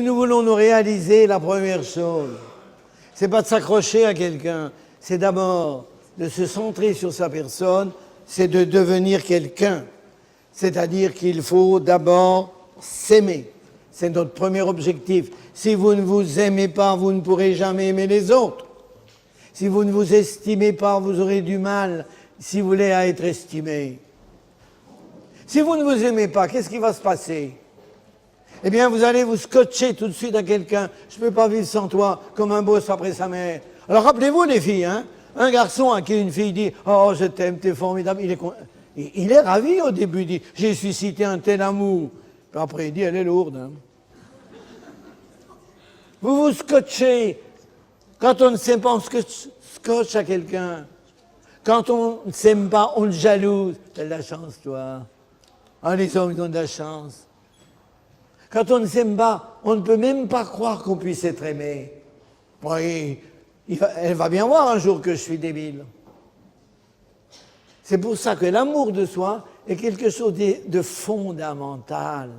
nous voulons nous réaliser, la première chose, c'est pas de s'accrocher à quelqu'un, c'est d'abord de se centrer sur sa personne, c'est de devenir quelqu'un. C'est-à-dire qu'il faut d'abord s'aimer. C'est notre premier objectif. Si vous ne vous aimez pas, vous ne pourrez jamais aimer les autres. Si vous ne vous estimez pas, vous aurez du mal, si vous voulez, à être estimé. Si vous ne vous aimez pas, qu'est-ce qui va se passer? Eh bien, vous allez vous scotcher tout de suite à quelqu'un. Je ne peux pas vivre sans toi, comme un boss après sa mère. Alors rappelez-vous les filles, hein, un garçon à qui une fille dit « Oh, je t'aime, t'es formidable », il est ravi au début, il dit « J'ai suscité un tel amour ». Puis après, il dit « Elle est lourde. Hein. » Vous vous scotchez. Quand on ne s'aime pas, on se scotche à quelqu'un. Quand on ne s'aime pas, on le jalouse. T'as de la chance, toi. Ah, les hommes, ils ont de la chance. Quand on ne s'aime pas, on ne peut même pas croire qu'on puisse être aimé. Oui, elle va bien voir un jour que je suis débile. C'est pour ça que l'amour de soi est quelque chose de fondamental.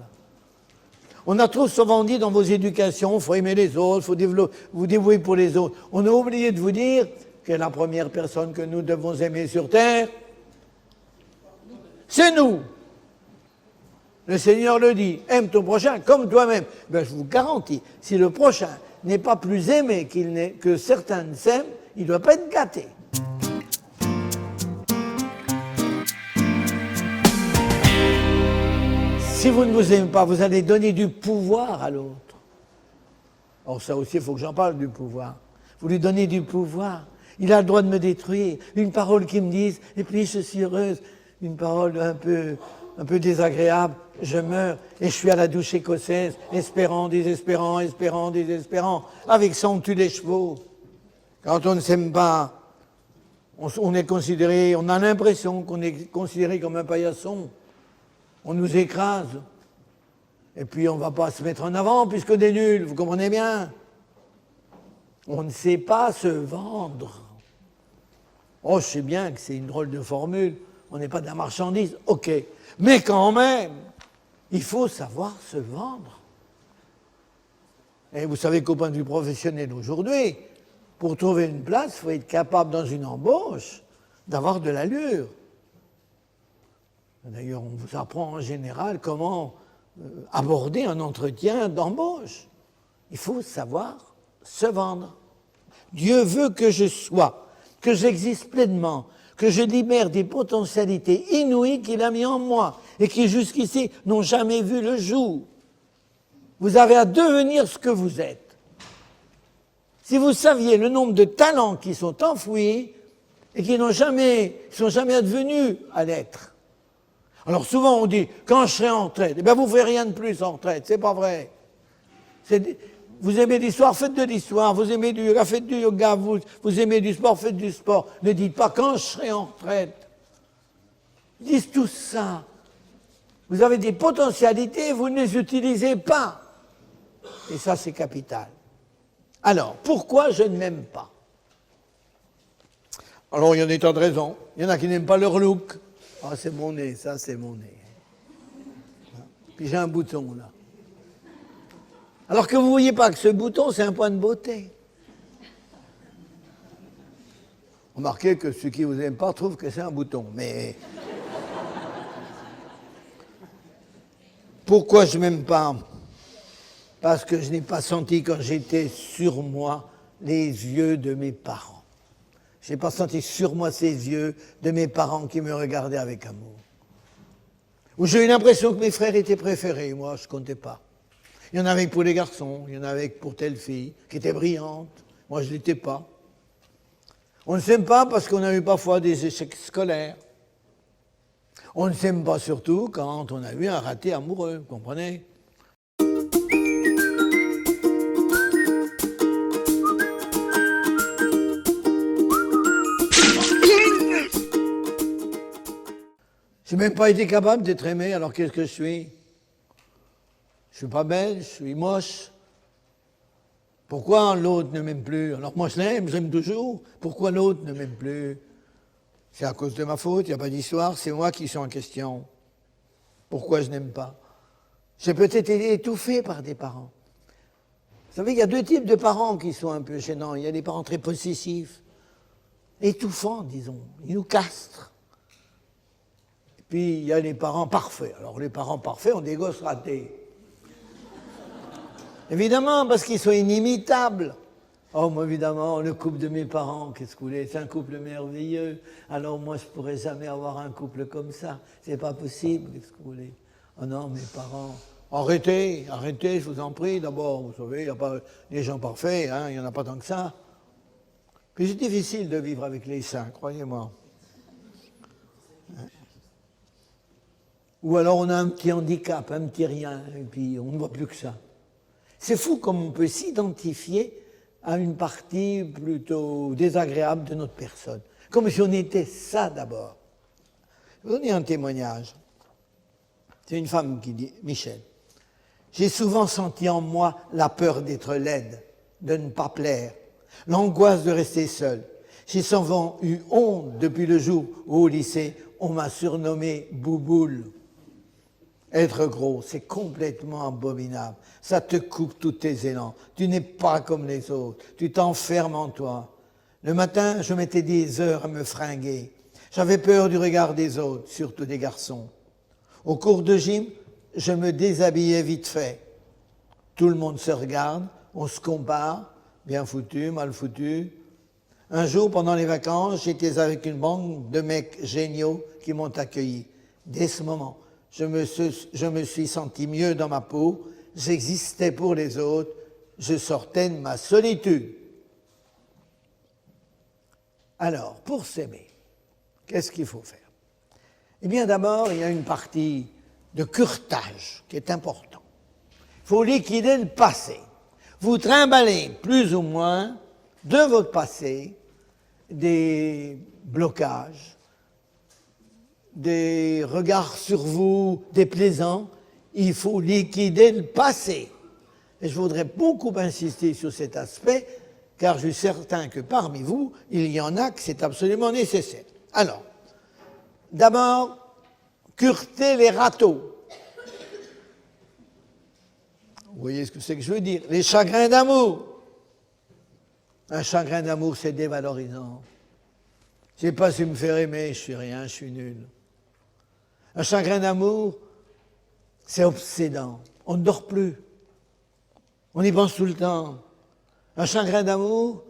On a trop souvent dit dans vos éducations, il faut aimer les autres, il faut vous dévouer pour les autres. On a oublié de vous dire que la première personne que nous devons aimer sur terre, c'est nous. Le Seigneur le dit, aime ton prochain comme toi-même. Ben, je vous garantis, si le prochain n'est pas plus aimé que certains ne s'aiment, il ne doit pas être gâté. Si vous ne vous aimez pas, vous allez donner du pouvoir à l'autre. Or ça aussi, il faut que j'en parle du pouvoir. Vous lui donnez du pouvoir. Il a le droit de me détruire. Une parole qui me dise, et puis je suis heureuse. Une parole un peu désagréable, je meurs et je suis à la douche écossaise, espérant, désespérant, espérant, désespérant. Avec ça, on tue les chevaux. Quand on ne s'aime pas, on est considéré, on a l'impression qu'on est considéré comme un paillasson. On nous écrase. Et puis on ne va pas se mettre en avant puisque des nuls, vous comprenez bien. On ne sait pas se vendre. Oh, je sais bien que c'est une drôle de formule. On n'est pas de la marchandise, ok. Mais quand même, il faut savoir se vendre. Et vous savez qu'au point de vue professionnel aujourd'hui, pour trouver une place, il faut être capable dans une embauche d'avoir de l'allure. D'ailleurs, on vous apprend en général comment aborder un entretien d'embauche. Il faut savoir se vendre. Dieu veut que je sois, que j'existe pleinement, que je libère des potentialités inouïes qu'il a mis en moi et qui jusqu'ici n'ont jamais vu le jour. Vous avez à devenir ce que vous êtes. Si vous saviez le nombre de talents qui sont enfouis et qui sont jamais advenus à l'être. Alors souvent on dit, quand je serai en retraite, eh bien vous ne ferez rien de plus en retraite, c'est pas vrai. Vous aimez l'histoire, faites de l'histoire, vous aimez du yoga, faites du yoga, vous aimez du sport, faites du sport. Ne dites pas quand je serai en retraite. Ils disent tout ça. Vous avez des potentialités, vous ne les utilisez pas. Et ça c'est capital. Alors, pourquoi je ne m'aime pas? Alors il y a des tas de raisons. Il y en a qui n'aiment pas leur look. Ah, c'est mon nez, ça, c'est mon nez. Puis j'ai un bouton, là. Alors que vous ne voyez pas que ce bouton, c'est un point de beauté. Remarquez que ceux qui ne vous aiment pas trouvent que c'est un bouton, mais... Pourquoi je ne m'aime pas? Parce que je n'ai pas senti quand j'étais sur moi les yeux de mes parents. Je n'ai pas senti sur moi ces yeux de mes parents qui me regardaient avec amour. Ou j'ai eu l'impression que mes frères étaient préférés, moi je ne comptais pas. Il y en avait pour les garçons, il y en avait pour telle fille, qui était brillante, moi je ne l'étais pas. On ne s'aime pas parce qu'on a eu parfois des échecs scolaires. On ne s'aime pas surtout quand on a eu un raté amoureux, vous comprenez ? Je n'ai même pas été capable d'être aimé, alors qu'est-ce que je suis? Je ne suis pas belle, je suis moche. Pourquoi l'autre ne m'aime plus? Alors moi je l'aime, j'aime toujours. Pourquoi l'autre ne m'aime plus? C'est à cause de ma faute, il n'y a pas d'histoire, c'est moi qui suis en question. Pourquoi je n'aime pas? J'ai peut-être été étouffé par des parents. savez, il y a deux types de parents qui sont un peu gênants. Il y a les parents très possessifs, étouffants, disons. Ils nous castrent. Et puis, il y a les parents parfaits. Alors, les parents parfaits ont des gosses ratés. Évidemment, parce qu'ils sont inimitables. Oh, moi, évidemment, le couple de mes parents, qu'est-ce que vous voulez, c'est un couple merveilleux. Alors, moi, je ne pourrais jamais avoir un couple comme ça. C'est pas possible, qu'est-ce que vous voulez. Oh non, mes parents... Arrêtez, arrêtez, je vous en prie. D'abord, vous savez, il n'y a pas les gens parfaits, hein, il n'y en a pas tant que ça. Puis c'est difficile de vivre avec les saints, croyez-moi. Ou alors on a un petit handicap, un petit rien, et puis on ne voit plus que ça. C'est fou comme on peut s'identifier à une partie plutôt désagréable de notre personne. Comme si on était ça d'abord. Je vais vous donner un témoignage. C'est une femme qui dit, Michel, j'ai souvent senti en moi la peur d'être laide, de ne pas plaire, l'angoisse de rester seule. J'ai souvent eu honte depuis le jour où au lycée, on m'a surnommé Bouboule. Être gros, c'est complètement abominable. Ça te coupe tous tes élans. Tu n'es pas comme les autres. Tu t'enfermes en toi. Le matin, je mettais des heures à me fringuer. J'avais peur du regard des autres, surtout des garçons. Au cours de gym, je me déshabillais vite fait. Tout le monde se regarde, on se compare, bien foutu, mal foutu. Un jour, pendant les vacances, j'étais avec une bande de mecs géniaux qui m'ont accueilli. Dès ce moment, je me suis senti mieux dans ma peau, j'existais pour les autres, je sortais de ma solitude. Alors, pour s'aimer, qu'est-ce qu'il faut faire? Eh bien, d'abord, il y a une partie de curetage qui est importante. Il faut liquider le passé. Vous trimballez plus ou moins de votre passé des blocages, des regards sur vous déplaisants. Il faut liquider le passé. Et je voudrais beaucoup insister sur cet aspect, car je suis certain que parmi vous, il y en a que c'est absolument nécessaire. Alors, d'abord, cureter les râteaux. Vous voyez ce que c'est que je veux dire? Les chagrins d'amour. Un chagrin d'amour, c'est dévalorisant. Je ne sais pas si me faire aimer, je suis rien, je suis nul. Un chagrin d'amour, c'est obsédant. On ne dort plus. On y pense tout le temps. Un chagrin d'amour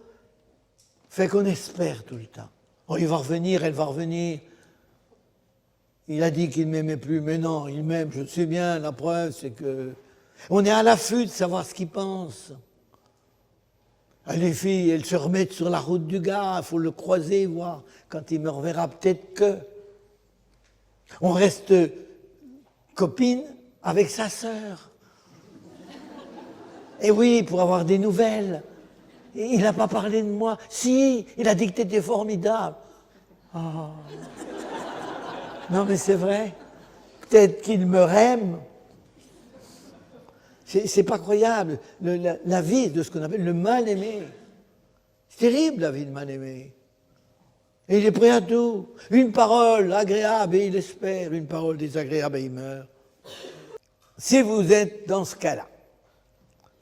fait qu'on espère tout le temps. Oh, il va revenir, elle va revenir. Il a dit qu'il ne m'aimait plus, mais non, il m'aime, je le sais bien, la preuve, c'est que... On est à l'affût de savoir ce qu'il pense. Les filles, elles se remettent sur la route du gars, il faut le croiser, voir. Quand il me reverra, peut-être que... On reste copine avec sa sœur. Et oui, pour avoir des nouvelles. Et il n'a pas parlé de moi. Si, il a dit que tu étais formidable. Oh. Non, mais c'est vrai. Peut-être qu'il me aime. C'est pas croyable. La vie de ce qu'on appelle le mal-aimé. C'est terrible, la vie de mal-aimé. Et il est prêt à tout. Une parole agréable et il espère. Une parole désagréable et il meurt. Si vous êtes dans ce cas-là,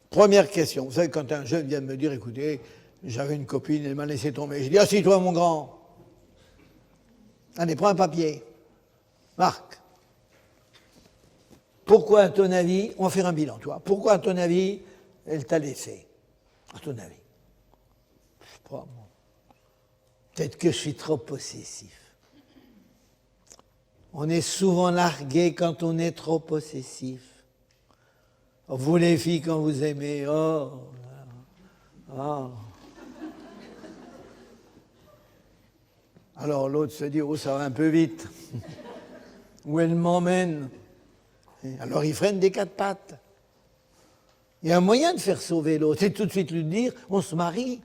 première question. Vous savez, quand un jeune vient de me dire, écoutez, j'avais une copine, elle m'a laissé tomber. Je dis, assis-toi, mon grand. Allez, prends un papier. Marc. Pourquoi, à ton avis, on va faire un bilan, toi. Pourquoi, à ton avis, elle t'a laissé? À ton avis? Je sais pas, moi. Peut-être que je suis trop possessif. On est souvent largué quand on est trop possessif. Vous les filles, quand vous aimez, oh, oh. Alors l'autre se dit, oh, ça va un peu vite. Où elle m'emmène? Alors il freine des quatre pattes. Il y a un moyen de faire sauver l'autre, c'est tout de suite lui dire, on se marie.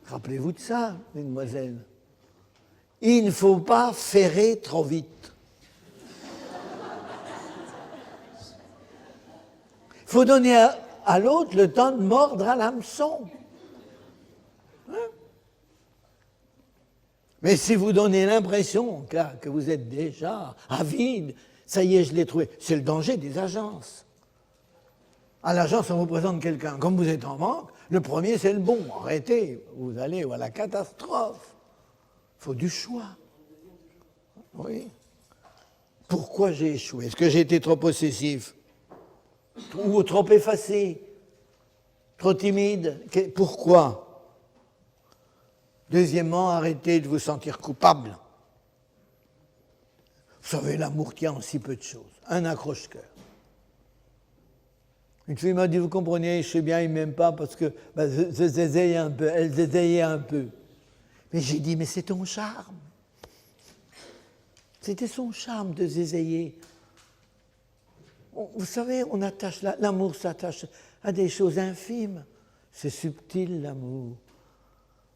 Rappelez-vous de ça, mesdemoiselles. Il ne faut pas ferrer trop vite. Il faut donner à l'autre le temps de mordre à l'hameçon. Hein? Mais si vous donnez l'impression que vous êtes déjà avide, ça y est, je l'ai trouvé, c'est le danger des agences. À l'agence, on vous présente quelqu'un. Comme vous êtes en manque, le premier, c'est le bon. Arrêtez, vous allez à la catastrophe. Il faut du choix. Oui. Pourquoi j'ai échoué? Est-ce que j'ai été trop possessif? Ou trop effacé? Trop timide? Pourquoi? Deuxièmement, arrêtez de vous sentir coupable. Vous savez, l'amour tient en si peu de choses. Un accroche-cœur. Une fille m'a dit, vous comprenez, je sais bien, il ne m'aime pas parce que elle zézayait un peu. Mais j'ai dit, mais c'est ton charme. C'était son charme de zézayer. Vous savez, on attache, l'amour s'attache à des choses infimes. C'est subtil, l'amour.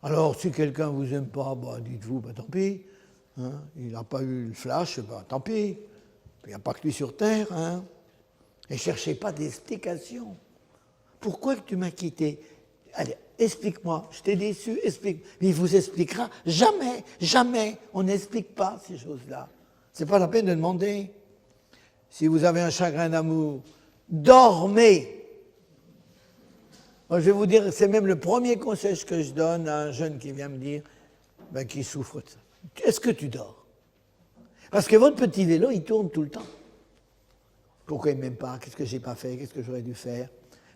Alors, si quelqu'un ne vous aime pas, dites-vous, tant pis. Hein, il n'a pas eu le flash, tant pis. Il n'y a pas que lui sur Terre. Hein. Et ne cherchez pas d'explication. Pourquoi tu m'as quitté? Allez, explique-moi, je t'ai déçu, explique. Mais il vous expliquera jamais, jamais. On n'explique pas ces choses-là. Ce n'est pas la peine de demander. Si vous avez un chagrin d'amour, dormez. Moi, je vais vous dire, c'est même le premier conseil que je donne à un jeune qui vient me dire, qui souffre de ça. Est-ce que tu dors? Parce que votre petit vélo, il tourne tout le temps. Pourquoi il ne m'aime pas? Qu'est-ce que je n'ai pas fait? Qu'est-ce que j'aurais dû faire?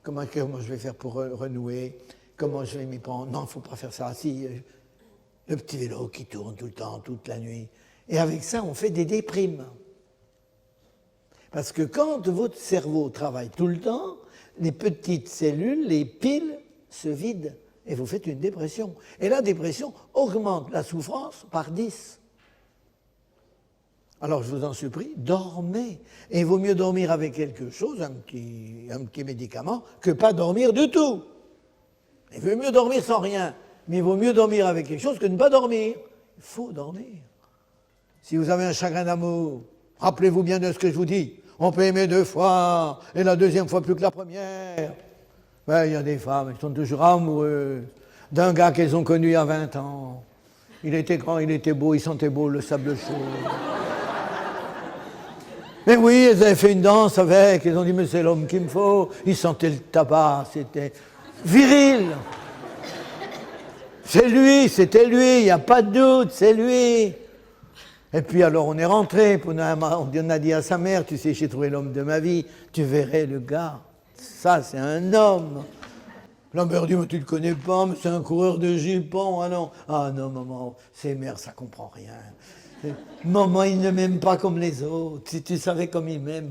Comment je vais faire pour renouer? Comment je vais m'y prendre? Non, il ne faut pas faire ça. Si, le petit vélo qui tourne tout le temps, toute la nuit. Et avec ça, on fait des déprimes. Parce que quand votre cerveau travaille tout le temps, les petites cellules, les piles, se vident et vous faites une dépression. Et la dépression augmente la souffrance par 10. Alors je vous en supplie, dormez. Et il vaut mieux dormir avec quelque chose, un petit médicament, que pas dormir du tout. Il vaut mieux dormir sans rien, mais il vaut mieux dormir avec quelque chose que ne pas dormir. Il faut dormir. Si vous avez un chagrin d'amour, rappelez-vous bien de ce que je vous dis. On peut aimer 2 fois, et la deuxième fois plus que la première. Il y a des femmes qui sont toujours amoureuses d'un gars qu'elles ont connu il y a 20 ans. Il était grand, il était beau, il sentait beau le sable chaud. Mais oui, elles avaient fait une danse avec, elles ont dit, mais c'est l'homme qu'il me faut. Ils sentaient le tabac, c'était viril. C'est lui, c'était lui, il n'y a pas de doute, c'est lui. Et puis alors on est rentré, on a dit à sa mère, tu sais, j'ai trouvé l'homme de ma vie, tu verrais le gars, ça c'est un homme. La mère dit, mais tu ne le connais pas, mais c'est un coureur de jupons, ah non, maman, ces mères, ça ne comprend rien. Maman, il ne m'aime pas comme les autres, si tu savais comme il m'aime,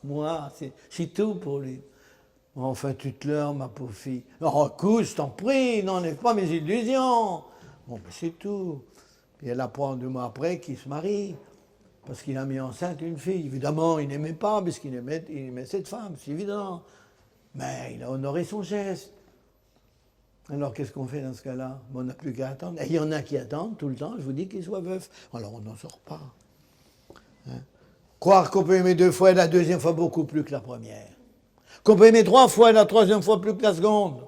moi, c'est tout pour lui. Enfin, tu te leurres, ma pauvre fille. Oh, couche, je t'en prie, n'enlève pas mes illusions. Bon, mais c'est tout. Et elle apprend 2 mois après qu'il se marie, parce qu'il a mis enceinte une fille. Évidemment, il n'aimait pas, parce qu'il aimait cette femme, c'est évident. Mais il a honoré son geste. Alors, qu'est-ce qu'on fait dans ce cas-là? On n'a plus qu'à attendre. Et il y en a qui attendent tout le temps, je vous dis, qu'il soit veuf. Alors, on n'en sort pas. Hein? Croire qu'on peut aimer 2 fois et la deuxième fois beaucoup plus que la première. Qu'on peut aimer 3 fois et la troisième fois plus que la seconde.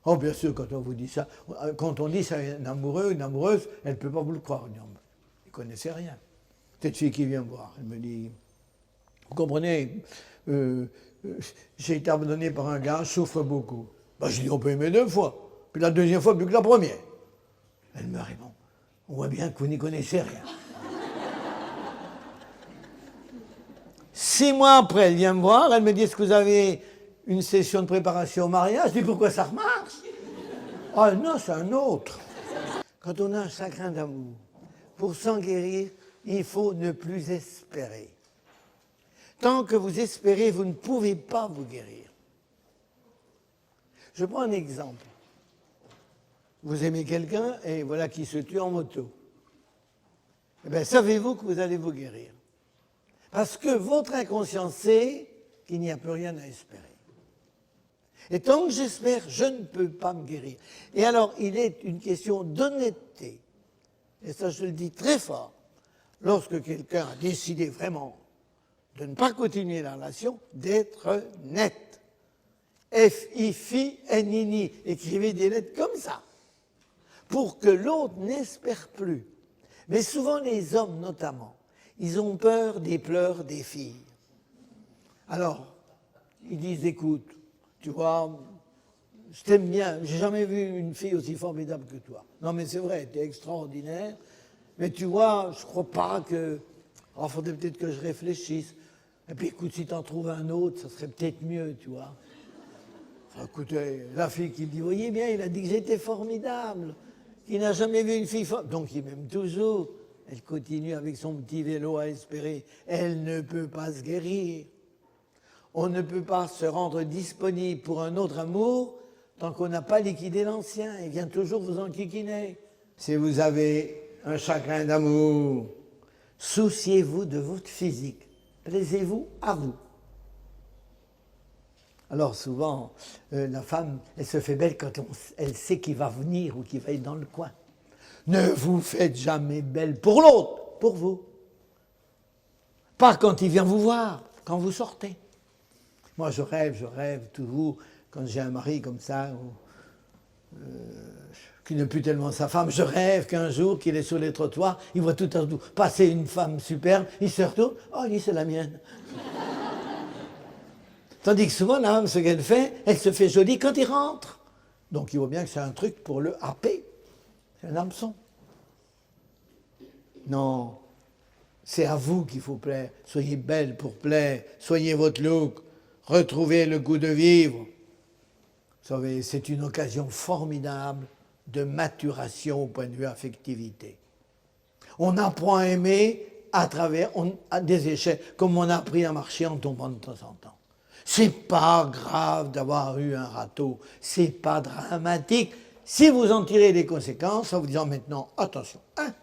Oh, bien sûr, quand on vous dit ça, quand on dit ça à un amoureux, une amoureuse, elle ne peut pas vous le croire. Il ne connaissait rien. Cette fille qui vient me voir, elle me dit, vous comprenez, j'ai été abandonné par un gars, je souffre beaucoup. Je dis, on peut aimer 2 fois, puis la deuxième fois plus que la première. Elle me répond, on voit bien que vous n'y connaissez rien. 6 mois après, elle vient me voir, elle me dit, est-ce que vous avez une session de préparation au mariage? Je dis, pourquoi ça remarche? Ah non, c'est un autre. Quand on a un chagrin d'amour, pour s'en guérir, il faut ne plus espérer. Tant que vous espérez, vous ne pouvez pas vous guérir. Je prends un exemple. Vous aimez quelqu'un et voilà qu'il se tue en moto. Eh bien, savez-vous que vous allez vous guérir? Parce que votre inconscient sait qu'il n'y a plus rien à espérer. Et tant que j'espère, je ne peux pas me guérir. Et alors, il est une question d'honnêteté. Et ça, je le dis très fort. Lorsque quelqu'un a décidé vraiment de ne pas continuer la relation, d'être net. F-I-F-I-N-I-N-I. Écrivez des lettres comme ça. Pour que l'autre n'espère plus. Mais souvent, les hommes notamment, ils ont peur des pleurs des filles. Alors, ils disent, écoute, tu vois, je t'aime bien, j'ai jamais vu une fille aussi formidable que toi. Non mais c'est vrai, tu es extraordinaire, mais tu vois, je crois pas que... Il faudrait peut-être que je réfléchisse. Et puis écoute, si tu en trouves un autre, ça serait peut-être mieux, tu vois. Enfin, écoutez, la fille qui me dit, voyez bien, il a dit que j'étais formidable, qu'il n'a jamais vu une fille formidable, donc il m'aime toujours. Elle continue avec son petit vélo à espérer. Elle ne peut pas se guérir. On ne peut pas se rendre disponible pour un autre amour tant qu'on n'a pas liquidé l'ancien. Il vient toujours vous enquiquiner. Si vous avez un chagrin d'amour, souciez-vous de votre physique. Plaisez-vous à vous. Alors souvent, la femme, elle se fait belle quand elle sait qu'il va venir ou qu'il va être dans le coin. Ne vous faites jamais belle pour l'autre, pour vous. Pas quand il vient vous voir, quand vous sortez. Moi, je rêve toujours, quand j'ai un mari comme ça, qui n'est plus tellement sa femme, je rêve qu'un jour, qu'il est sur les trottoirs, il voit tout à coup passer une femme superbe, il se retourne, oh, lui, c'est la mienne. Tandis que souvent, la femme, ce qu'elle fait, elle se fait jolie quand il rentre. Donc, il voit bien que c'est un truc pour le happer. C'est un hameçon. Non, c'est à vous qu'il faut plaire. Soyez belle pour plaire, soignez votre look, retrouvez le goût de vivre. Vous savez, c'est une occasion formidable de maturation au point de vue affectivité. On apprend à aimer à travers des échecs, comme on a appris à marcher en tombant de temps en temps. C'est pas grave d'avoir eu un râteau, c'est pas dramatique. Si vous en tirez les conséquences en vous disant maintenant, attention, hein,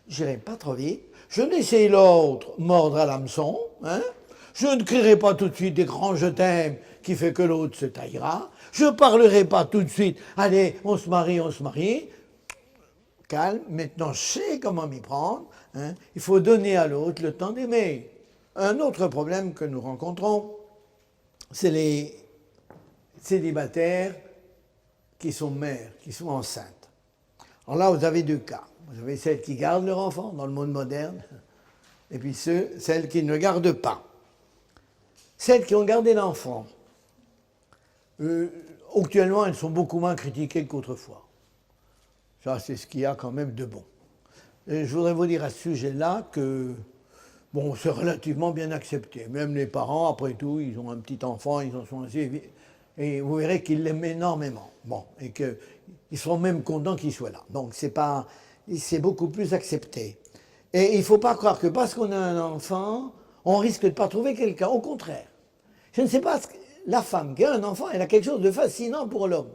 j'irai pas trop vite, je laisserai l'autre mordre à l'hameçon, hein, je ne crierai pas tout de suite des grands je t'aime qui fait que l'autre se taillera, je ne parlerai pas tout de suite, allez, on se marie, calme, maintenant je sais comment m'y prendre, hein, il faut donner à l'autre le temps d'aimer. Un autre problème que nous rencontrons, c'est les célibataires qui sont mères, qui sont enceintes. Alors là, vous avez deux cas. Vous avez celles qui gardent leur enfant dans le monde moderne, et puis celles qui ne gardent pas. Celles qui ont gardé l'enfant, actuellement, elles sont beaucoup moins critiquées qu'autrefois. Ça, c'est ce qu'il y a quand même de bon. Et je voudrais vous dire à ce sujet-là que, bon, c'est relativement bien accepté. Même les parents, après tout, ils ont un petit enfant, ils en sont assez... Et vous verrez qu'ils l'aiment énormément. Bon, et qu'ils seront même contents qu'il soit là. Donc, c'est beaucoup plus accepté. Et il ne faut pas croire que parce qu'on a un enfant, on risque de ne pas trouver quelqu'un. Au contraire. Je ne sais pas, la femme qui a un enfant, elle a quelque chose de fascinant pour l'homme.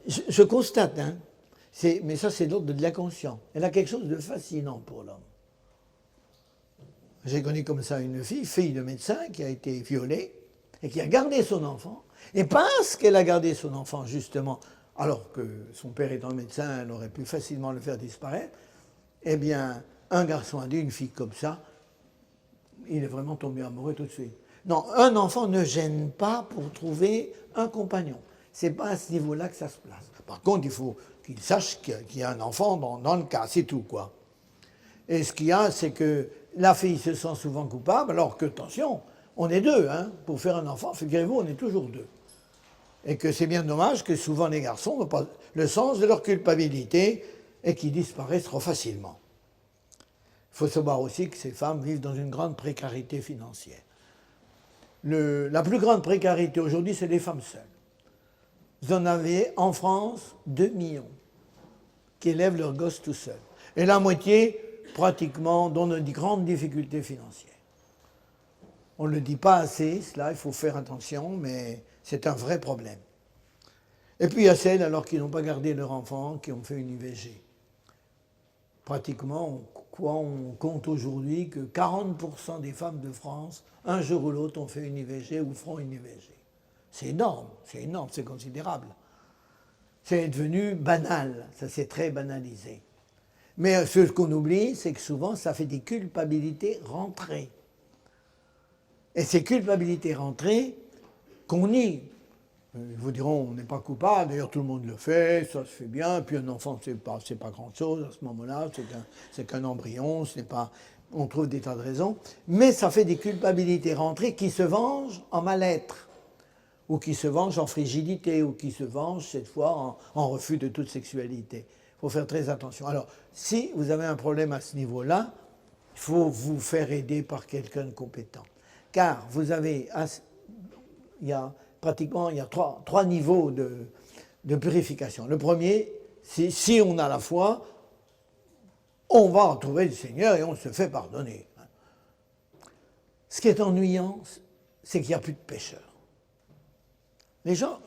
Je constate, hein, mais ça c'est l'ordre de l'inconscient. Elle a quelque chose de fascinant pour l'homme. J'ai connu comme ça une fille de médecin qui a été violée et qui a gardé son enfant. Et parce qu'elle a gardé son enfant, justement, alors que son père étant médecin, elle aurait pu facilement le faire disparaître, eh bien, un garçon a dit, une fille comme ça, il est vraiment tombé amoureux tout de suite. Non, un enfant ne gêne pas pour trouver un compagnon. C'est pas à ce niveau-là que ça se place. Par contre, il faut qu'il sache qu'il y a un enfant dans le cas, c'est tout, quoi. Et ce qu'il y a, c'est que la fille se sent souvent coupable, alors que, attention, on est deux, hein. Pour faire un enfant, figurez-vous, on est toujours deux. Et que c'est bien dommage que souvent les garçons n'ont pas le sens de leur culpabilité et qu'ils disparaissent trop facilement. Il faut savoir aussi que ces femmes vivent dans une grande précarité financière. La plus grande précarité aujourd'hui, c'est les femmes seules. Vous en avez en France 2 millions qui élèvent leurs gosses tout seuls. Et la moitié, pratiquement, dans de grandes difficultés financières. On ne le dit pas assez, cela, il faut faire attention, mais c'est un vrai problème. Et puis il y a celles, alors qui n'ont pas gardé leur enfant, qui ont fait une IVG. Pratiquement, on compte aujourd'hui que 40% des femmes de France, un jour ou l'autre, ont fait une IVG ou feront une IVG. C'est énorme, c'est considérable. C'est devenu banal, ça s'est très banalisé. Mais ce qu'on oublie, c'est que souvent, ça fait des culpabilités rentrées. Et ces culpabilités rentrées, qu'on nie. Ils vous diront, on n'est pas coupable, d'ailleurs tout le monde le fait, ça se fait bien, puis un enfant, c'est pas grand-chose à ce moment-là, c'est qu'un embryon, ce n'est pas... On trouve des tas de raisons. Mais ça fait des culpabilités rentrées qui se vengent en mal-être, ou qui se vengent en frigidité, ou qui se vengent, cette fois, en refus de toute sexualité. Il faut faire très attention. Alors, si vous avez un problème à ce niveau-là, il faut vous faire aider par quelqu'un de compétent. Car vous avez, il y a trois niveaux de purification. Le premier, c'est si on a la foi, on va retrouver le Seigneur et on se fait pardonner. Ce qui est ennuyant, c'est qu'il n'y a plus de pécheurs. Les gens,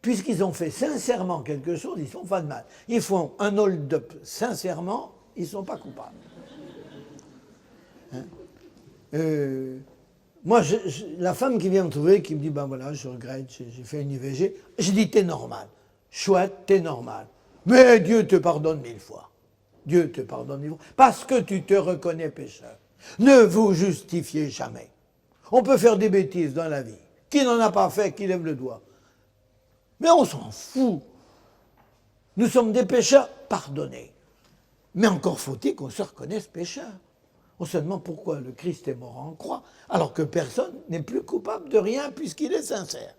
puisqu'ils ont fait sincèrement quelque chose, ils ne font pas de mal. Ils font un hold-up sincèrement, ils ne sont pas coupables. Hein? Moi, la femme qui vient me trouver, qui me dit, ben voilà, je regrette, j'ai fait une IVG, je dis, t'es normal. Chouette, t'es normal. Mais Dieu te pardonne 1000 fois. Dieu te pardonne 1000 fois. Parce que tu te reconnais pécheur. Ne vous justifiez jamais. On peut faire des bêtises dans la vie. Qui n'en a pas fait, qui lève le doigt. Mais on s'en fout. Nous sommes des pécheurs pardonnés. Mais encore faut-il qu'on se reconnaisse pécheur. On se demande pourquoi le Christ est mort en croix, alors que personne n'est plus coupable de rien puisqu'il est sincère.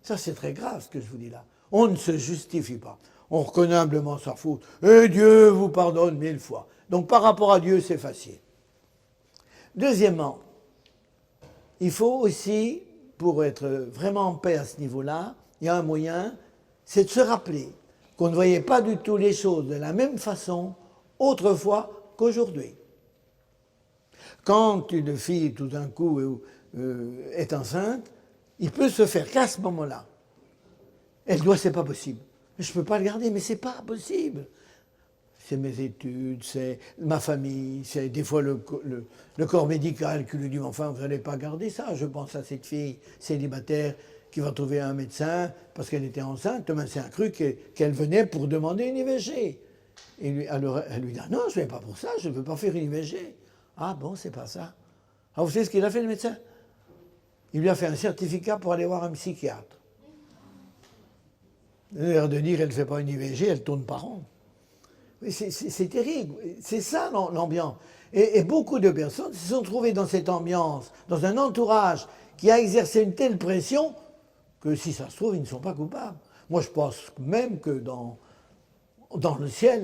Ça, c'est très grave ce que je vous dis là. On ne se justifie pas. On reconnaît humblement sa faute. Et Dieu vous pardonne 1000 fois. Donc par rapport à Dieu, c'est facile. Deuxièmement, il faut aussi, pour être vraiment en paix à ce niveau-là, il y a un moyen, c'est de se rappeler qu'on ne voyait pas du tout les choses de la même façon autrefois qu'aujourd'hui. Quand une fille, tout d'un coup, est enceinte, il peut se faire qu'à ce moment-là. Elle doit, c'est pas possible. Je ne peux pas le garder, mais c'est pas possible. C'est mes études, c'est ma famille, c'est des fois le corps médical qui lui dit, enfin, vous n'allez pas garder ça. Je pense à cette fille célibataire qui va trouver un médecin parce qu'elle était enceinte. Demain, c'est un cru qu'elle venait pour demander une IVG. Et elle lui dit, ah non, je ne viens pas pour ça, je ne veux pas faire une IVG. Ah bon, c'est pas ça. Ah, vous savez ce qu'il a fait, le médecin? Il lui a fait un certificat pour aller voir un psychiatre. L'air de dire, elle ne fait pas une IVG, elle tourne pas rond. C'est terrible. C'est ça l'ambiance. Et beaucoup de personnes se sont trouvées dans cette ambiance, dans un entourage qui a exercé une telle pression que si ça se trouve, ils ne sont pas coupables. Moi, je pense même que dans le ciel,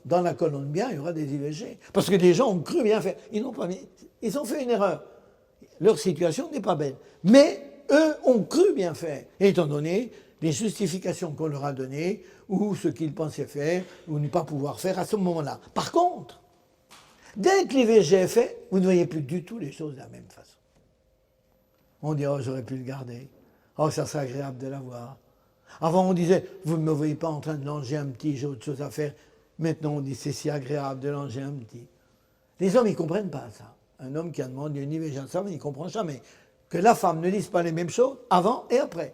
dans la colonne bien, il y aura des IVG. Parce que des gens ont cru bien faire. Ils ont fait une erreur. Leur situation n'est pas belle. Mais eux ont cru bien faire. Et étant donné les justifications qu'on leur a données, ou ce qu'ils pensaient faire, ou ne pas pouvoir faire à ce moment-là. Par contre, dès que l'IVG est fait, vous ne voyez plus du tout les choses de la même façon. On dit, oh, j'aurais pu le garder. Oh, ça serait agréable de l'avoir. Avant, on disait, vous ne me voyez pas en train de langer un petit, j'ai autre chose à faire. Maintenant, on dit, c'est si agréable de langer un petit. Les hommes, ils ne comprennent pas ça. Un homme qui a demandé une IVG à sa femme, il ne comprend jamais que la femme ne dise pas les mêmes choses avant et après.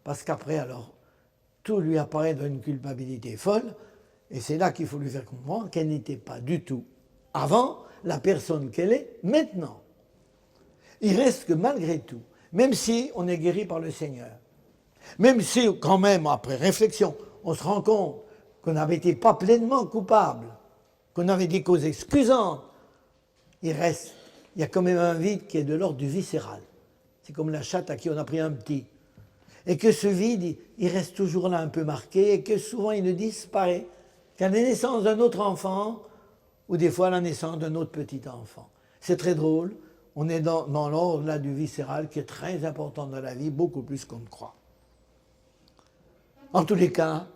Parce qu'après, alors, tout lui apparaît dans une culpabilité folle, et c'est là qu'il faut lui faire comprendre qu'elle n'était pas du tout, avant, la personne qu'elle est maintenant. Il reste que malgré tout, même si on est guéri par le Seigneur, même si, quand même, après réflexion, on se rend compte qu'on n'avait été pas pleinement coupable, qu'on avait des causes excusantes, il y a quand même un vide qui est de l'ordre du viscéral. C'est comme la chatte à qui on a pris un petit. Et que ce vide, il reste toujours là un peu marqué, et que souvent il ne disparaît qu'à la naissance d'un autre enfant, ou des fois à la naissance d'un autre petit enfant. C'est très drôle, on est dans l'ordre là du viscéral qui est très important dans la vie, beaucoup plus qu'on ne croit. En tous les cas,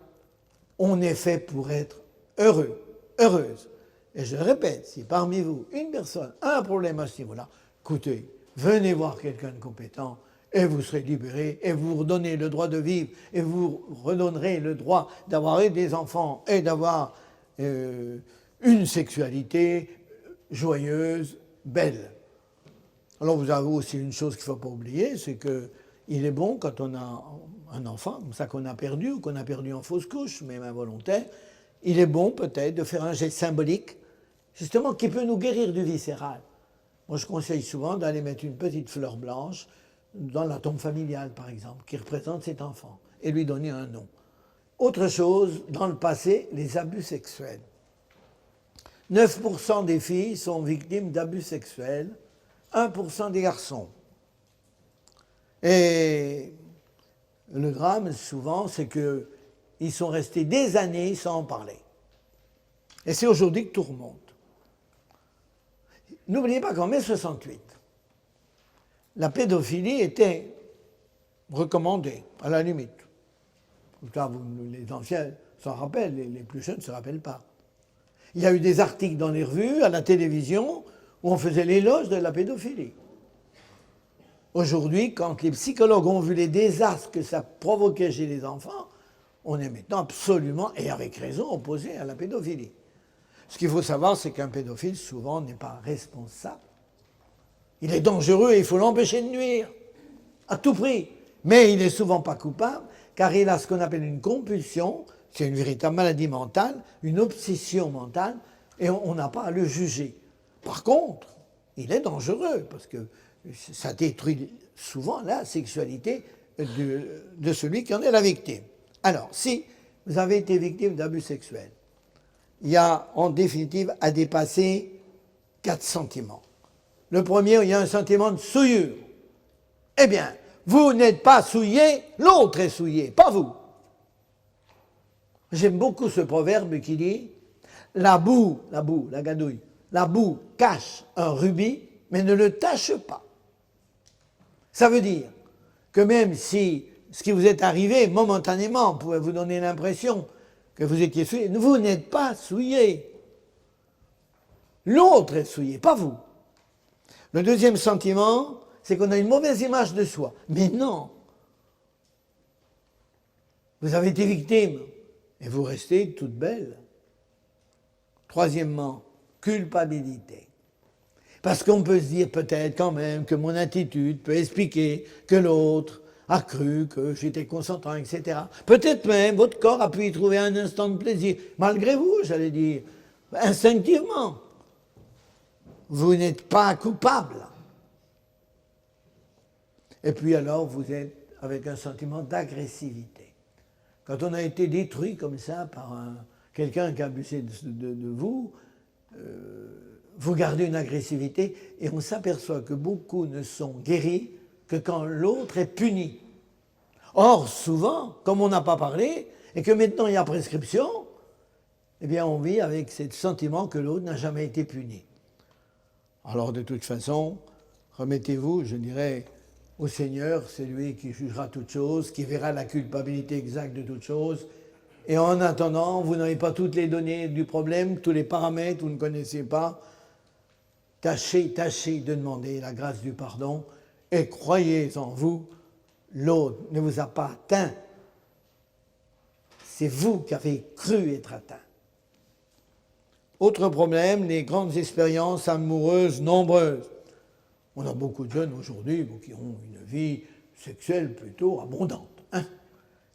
on est fait pour être heureux, heureuse. Et je le répète, si parmi vous, une personne a un problème à ce niveau-là, écoutez, venez voir quelqu'un de compétent et vous serez libéré et vous redonnez le droit de vivre et vous redonnerez le droit d'avoir des enfants et d'avoir une sexualité joyeuse, belle. Alors vous avez aussi une chose qu'il ne faut pas oublier, c'est qu'il est bon quand on a un enfant, comme ça qu'on a perdu ou qu'on a perdu en fausse couche, même involontaire, il est bon peut-être de faire un geste symbolique, justement qui peut nous guérir du viscéral. Moi je conseille souvent d'aller mettre une petite fleur blanche dans la tombe familiale par exemple, qui représente cet enfant, et lui donner un nom. Autre chose, dans le passé, les abus sexuels. 9% des filles sont victimes d'abus sexuels, 1% des garçons. Et le drame, souvent, c'est qu'ils sont restés des années sans en parler. Et c'est aujourd'hui que tout remonte. N'oubliez pas qu'en mai 68, la pédophilie était recommandée, à la limite. Là, les anciens s'en rappellent, les plus jeunes ne se rappellent pas. Il y a eu des articles dans les revues, à la télévision, où on faisait l'éloge de la pédophilie. Aujourd'hui, quand les psychologues ont vu les désastres que ça provoquait chez les enfants, on est maintenant absolument, et avec raison, opposé à la pédophilie. Ce qu'il faut savoir, c'est qu'un pédophile, souvent, n'est pas responsable. Il est dangereux et il faut l'empêcher de nuire, à tout prix. Mais il n'est souvent pas coupable, car il a ce qu'on appelle une compulsion, c'est une véritable maladie mentale, une obsession mentale, et on n'a pas à le juger. Par contre, il est dangereux, parce que ça détruit souvent la sexualité de celui qui en est la victime. Alors, si vous avez été victime d'abus sexuels, il y a en définitive à dépasser 4 sentiments. Le premier, il y a un sentiment de souillure. Eh bien, vous n'êtes pas souillé, l'autre est souillé, pas vous. J'aime beaucoup ce proverbe qui dit « la boue, la gadouille, la boue cache un rubis, mais ne le tache pas ». Ça veut dire que même si ce qui vous est arrivé momentanément pouvait vous donner l'impression que vous étiez souillé, vous n'êtes pas souillé. L'autre est souillé, pas vous. Le deuxième sentiment, c'est qu'on a une mauvaise image de soi. Mais non. Vous avez été victime et vous restez toute belle. Troisièmement, culpabilité. Parce qu'on peut se dire peut-être quand même que mon attitude peut expliquer que l'autre a cru que j'étais consentant, etc. Peut-être même votre corps a pu y trouver un instant de plaisir, malgré vous, j'allais dire, instinctivement. Vous n'êtes pas coupable. Et puis alors, vous êtes avec un sentiment d'agressivité. Quand on a été détruit comme ça par quelqu'un qui a abusé de vous, vous gardez une agressivité et on s'aperçoit que beaucoup ne sont guéris que quand l'autre est puni. Or, souvent, comme on n'a pas parlé et que maintenant il y a prescription, eh bien on vit avec ce sentiment que l'autre n'a jamais été puni. Alors de toute façon, remettez-vous, je dirais, au Seigneur, c'est lui qui jugera toutes choses, qui verra la culpabilité exacte de toutes choses. Et en attendant, vous n'avez pas toutes les données du problème, tous les paramètres, vous ne connaissez pas. Tâchez de demander la grâce du pardon et croyez en vous, l'autre ne vous a pas atteint. C'est vous qui avez cru être atteint. Autre problème, les grandes expériences amoureuses nombreuses. On a beaucoup de jeunes aujourd'hui qui ont une vie sexuelle plutôt abondante. Hein,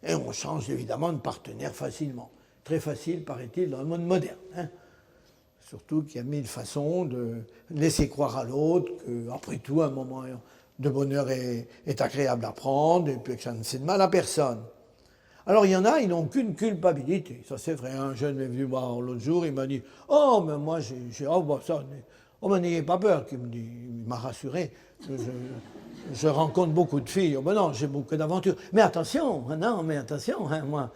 et on change évidemment de partenaire facilement. Très facile, paraît-il, dans le monde moderne. Hein. Surtout qu'il y a mille façons de laisser croire à l'autre qu'après tout, un moment de bonheur est agréable à prendre et puis que ça ne fait de mal à personne. Alors il y en a, ils n'ont qu'une culpabilité. Ça c'est vrai, un jeune est venu voir l'autre jour, il m'a dit « Oh, mais moi mais n'ayez pas peur », il m'a rassuré. Je rencontre beaucoup de filles. Oh, ben non, j'ai beaucoup d'aventures. Mais attention, moi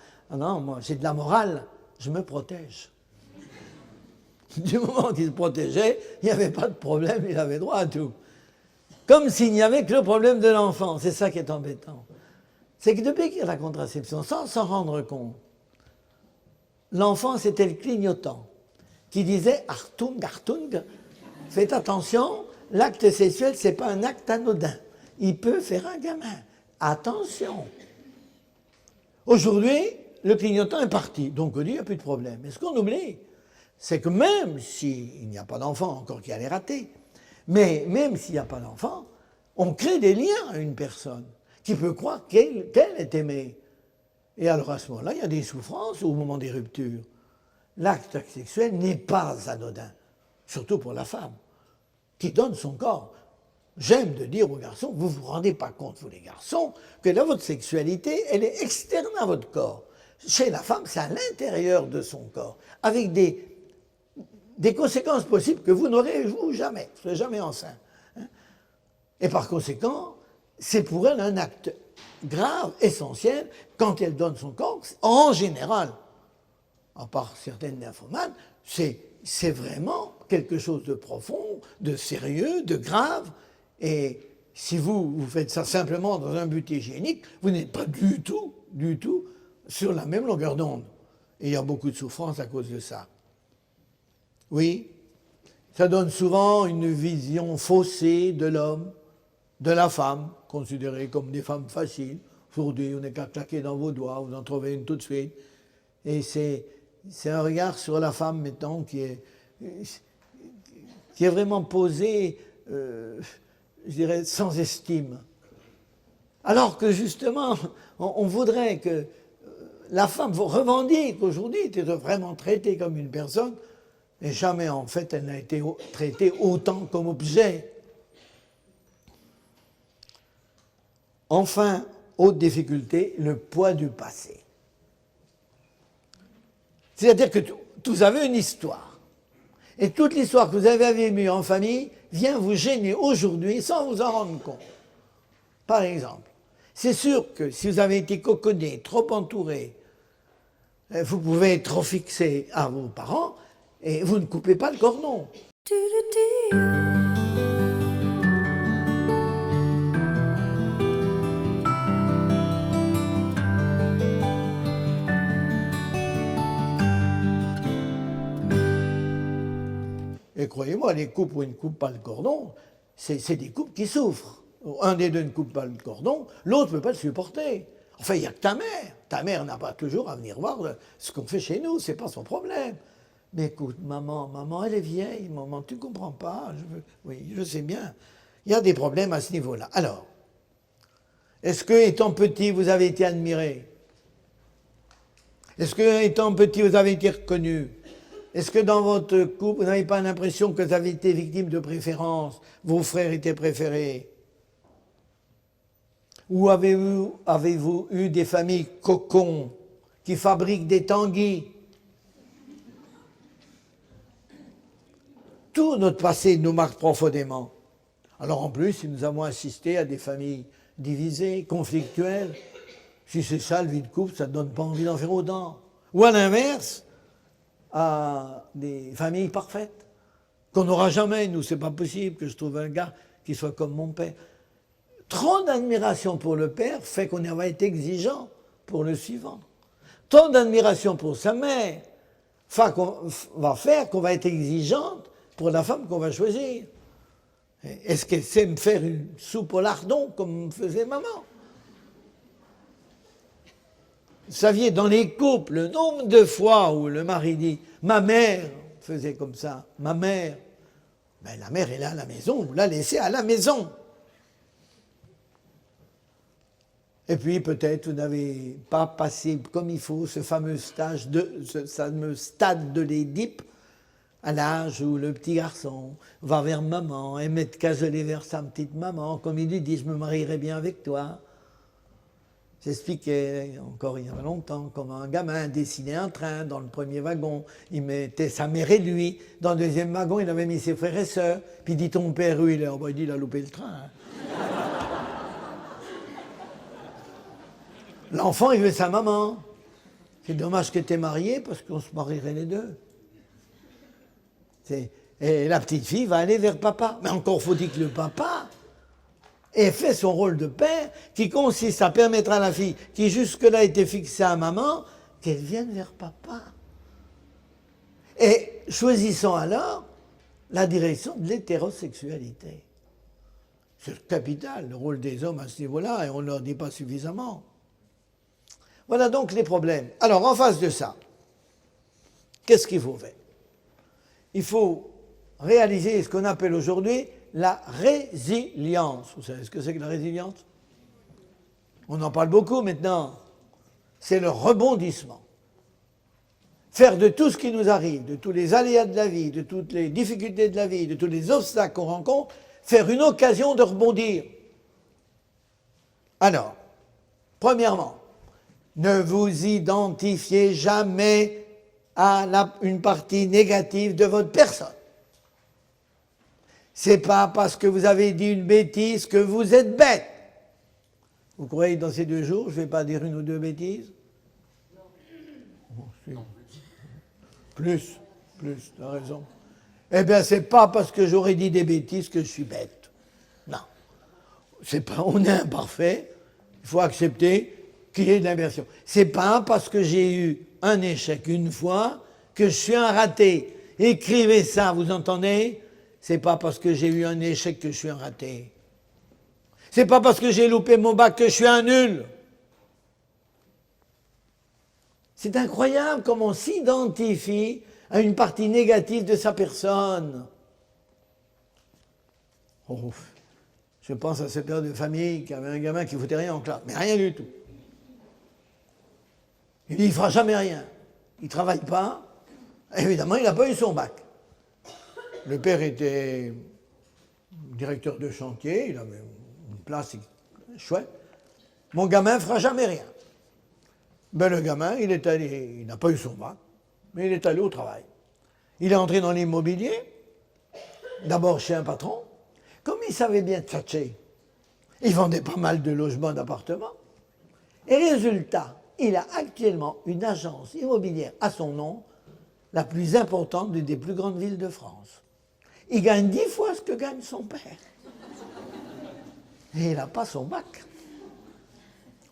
j'ai de la morale, je me protège. Du moment qu'il se protégeait, il n'y avait pas de problème, il avait droit à tout. Comme s'il n'y avait que le problème de l'enfant, c'est ça qui est embêtant. C'est que depuis qu'il y a la contraception, sans s'en rendre compte, l'enfant c'était le clignotant qui disait « Achtung, Achtung, faites attention, l'acte sexuel c'est pas un acte anodin, il peut faire un gamin, attention ». Aujourd'hui, le clignotant est parti, donc on dit il n'y a plus de problème. Mais ce qu'on oublie, c'est que même s'il n'y a pas d'enfant, encore qu'il y a les ratés, mais même s'il n'y a pas d'enfant, on crée des liens à une personne qui peut croire qu'elle est aimée. Et alors à ce moment-là, il y a des souffrances au moment des ruptures. L'acte sexuel n'est pas anodin, surtout pour la femme, qui donne son corps. J'aime de dire aux garçons, vous ne vous rendez pas compte, vous les garçons, que dans votre sexualité, elle est externe à votre corps. Chez la femme, c'est à l'intérieur de son corps, avec des des conséquences possibles que vous n'aurez vous jamais. Vous ne serez jamais enceinte. Et par conséquent, c'est pour elle un acte grave, essentiel, quand elle donne son corps, en général, à part certaines nymphomanes, c'est vraiment quelque chose de profond, de sérieux, de grave. Et si vous faites ça simplement dans un but hygiénique, vous n'êtes pas du tout sur la même longueur d'onde. Et il y a beaucoup de souffrance à cause de ça. Oui, ça donne souvent une vision faussée de l'homme, de la femme, considérée comme des femmes faciles. Aujourd'hui, on n'est qu'à claquer dans vos doigts, vous en trouvez une tout de suite. Et c'est un regard sur la femme, mettons, qui est vraiment posé, je dirais, sans estime. Alors que justement, on voudrait que la femme revendique aujourd'hui d'être vraiment traitée comme une personne, et jamais en fait elle n'a été traitée autant comme objet. Enfin, autre difficulté, le poids du passé. C'est-à-dire que vous avez une histoire. Et toute l'histoire que vous avez vécue en famille vient vous gêner aujourd'hui sans vous en rendre compte. Par exemple, c'est sûr que si vous avez été coconné, trop entouré, vous pouvez être trop fixé à vos parents et vous ne coupez pas le cordon. Et croyez-moi, les couples où ils ne coupent pas le cordon, c'est des couples qui souffrent. Un des deux ne coupe pas le cordon, l'autre ne peut pas le supporter. Enfin, il n'y a que ta mère. Ta mère n'a pas toujours à venir voir ce qu'on fait chez nous, ce n'est pas son problème. Mais écoute, maman, elle est vieille, maman, tu ne comprends pas. Oui, je sais bien. Il y a des problèmes à ce niveau-là. Alors, est-ce que, étant petit, vous avez été admiré? Est-ce que, étant petit, vous avez été reconnu? Est-ce que dans votre couple, vous n'avez pas l'impression que vous avez été victime de préférence? Vos frères étaient préférés? Ou avez-vous eu des familles cocons qui fabriquent des tanguis? Tout notre passé nous marque profondément. Alors en plus, si nous avons assisté à des familles divisées, conflictuelles, si c'est ça le vie de couple, ça ne donne pas envie d'en faire autant. Ou à l'inverse, à des familles parfaites, qu'on n'aura jamais. Nous, c'est pas possible que je trouve un gars qui soit comme mon père. Trop d'admiration pour le père fait qu'on va être exigeant pour le suivant. Trop d'admiration pour sa mère va faire qu'on va être exigeante pour la femme qu'on va choisir. Est-ce qu'elle sait me faire une soupe au lardon comme me faisait maman? Vous saviez, dans les couples, le nombre de fois où le mari dit « ma mère faisait comme ça, ma mère », ben la mère est là à la maison, vous la laissez à la maison. Et puis peut-être vous n'avez pas passé comme il faut ce fameux stade de l'Édipe, à l'âge où le petit garçon va vers maman et met caselé vers sa petite maman, comme il lui dit « je me marierai bien avec toi ». J'expliquais, encore il y a longtemps, comment un gamin dessinait un train dans le premier wagon, il mettait sa mère et lui, dans le deuxième wagon, il avait mis ses frères et sœurs, puis il dit « ton père, où il est ?» Il dit « il a loupé le train. Hein. » L'enfant, il veut sa maman. C'est dommage que tu es marié, parce qu'on se marierait les deux. Et la petite fille va aller vers papa. Mais encore faut-il que le papa ait fait son rôle de père, qui consiste à permettre à la fille, qui jusque-là était fixée à maman, qu'elle vienne vers papa. Et choisissons alors la direction de l'hétérosexualité. C'est capital, le rôle des hommes à ce niveau-là, et on ne leur dit pas suffisamment. Voilà donc les problèmes. Alors, en face de ça, qu'est-ce qu'il faut faire? Il faut réaliser ce qu'on appelle aujourd'hui la résilience. Vous savez ce que c'est que la résilience? On en parle beaucoup maintenant. C'est le rebondissement. Faire de tout ce qui nous arrive, de tous les aléas de la vie, de toutes les difficultés de la vie, de tous les obstacles qu'on rencontre, faire une occasion de rebondir. Alors, premièrement, ne vous identifiez jamais à une partie négative de votre personne. C'est pas parce que vous avez dit une bêtise que vous êtes bête. Vous croyez que dans ces 2 jours, je ne vais pas dire une ou 2 bêtises? Non. Plus, tu as raison. Eh bien, c'est pas parce que j'aurais dit des bêtises que je suis bête. Non. C'est pas, on est imparfait, il faut accepter qu'il y ait de l'inversion. C'est pas parce que j'ai eu un échec une fois que je suis un raté. Écrivez ça, vous entendez? C'est pas parce que j'ai eu un échec que je suis un raté. C'est pas parce que j'ai loupé mon bac que je suis un nul. C'est incroyable comment on s'identifie à une partie négative de sa personne. Oh, je pense à ce père de famille qui avait un gamin qui ne foutait rien en classe, mais rien du tout. Il dit, il ne fera jamais rien. Il ne travaille pas. Évidemment, il n'a pas eu son bac. Le père était directeur de chantier, il avait une place chouette. Mon gamin ne fera jamais rien. Ben, le gamin, il n'a pas eu son bac, mais il est allé au travail. Il est entré dans l'immobilier, d'abord chez un patron. Comme il savait bien tchatcher, il vendait pas mal de logements, d'appartements. Et résultat, il a actuellement une agence immobilière à son nom, la plus importante d'une des plus grandes villes de France. Il gagne 10 fois ce que gagne son père. Et il n'a pas son bac.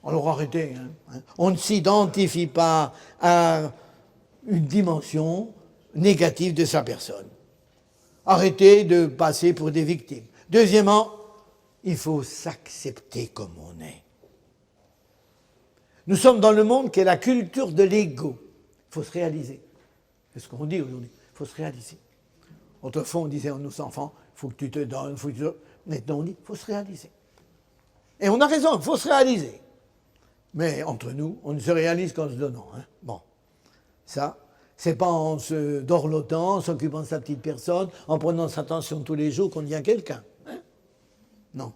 Alors arrêtez, hein. On ne s'identifie pas à une dimension négative de sa personne. Arrêtez de passer pour des victimes. Deuxièmement, il faut s'accepter comme on est. Nous sommes dans le monde qui est la culture de l'ego. Il faut se réaliser. C'est ce qu'on dit aujourd'hui. Il faut se réaliser. Autrefois, on disait à nos enfants, il faut que tu te donnes, il faut que tu te... Maintenant, on dit, il faut se réaliser. Et on a raison, il faut se réaliser. Mais entre nous, on ne se réalise qu'en se donnant. Hein. Bon, ça, c'est pas en se dorlotant, en s'occupant de sa petite personne, en prenant sa attention tous les jours qu'on devient quelqu'un. Hein. Non.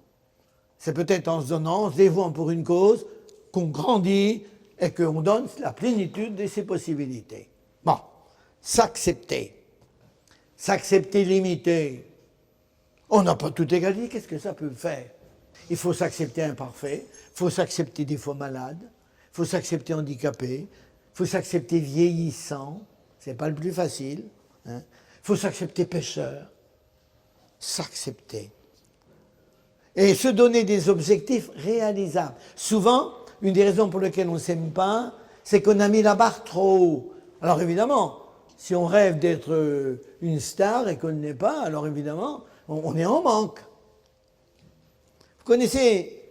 C'est peut-être en se donnant, en se dévouant pour une cause, qu'on grandit et qu'on donne la plénitude de ses possibilités. Bon, s'accepter. S'accepter limité. On n'a pas tout égalité, qu'est-ce que ça peut faire? Il faut s'accepter imparfait, il faut s'accepter des fois malade, il faut s'accepter handicapé, il faut s'accepter vieillissant, c'est pas le plus facile. Hein. Il faut s'accepter pécheur. S'accepter. Et se donner des objectifs réalisables. Souvent, une des raisons pour lesquelles on ne s'aime pas, c'est qu'on a mis la barre trop haut. Alors évidemment, si on rêve d'être une star et qu'on ne l'est pas, alors évidemment, on est en manque. Vous connaissez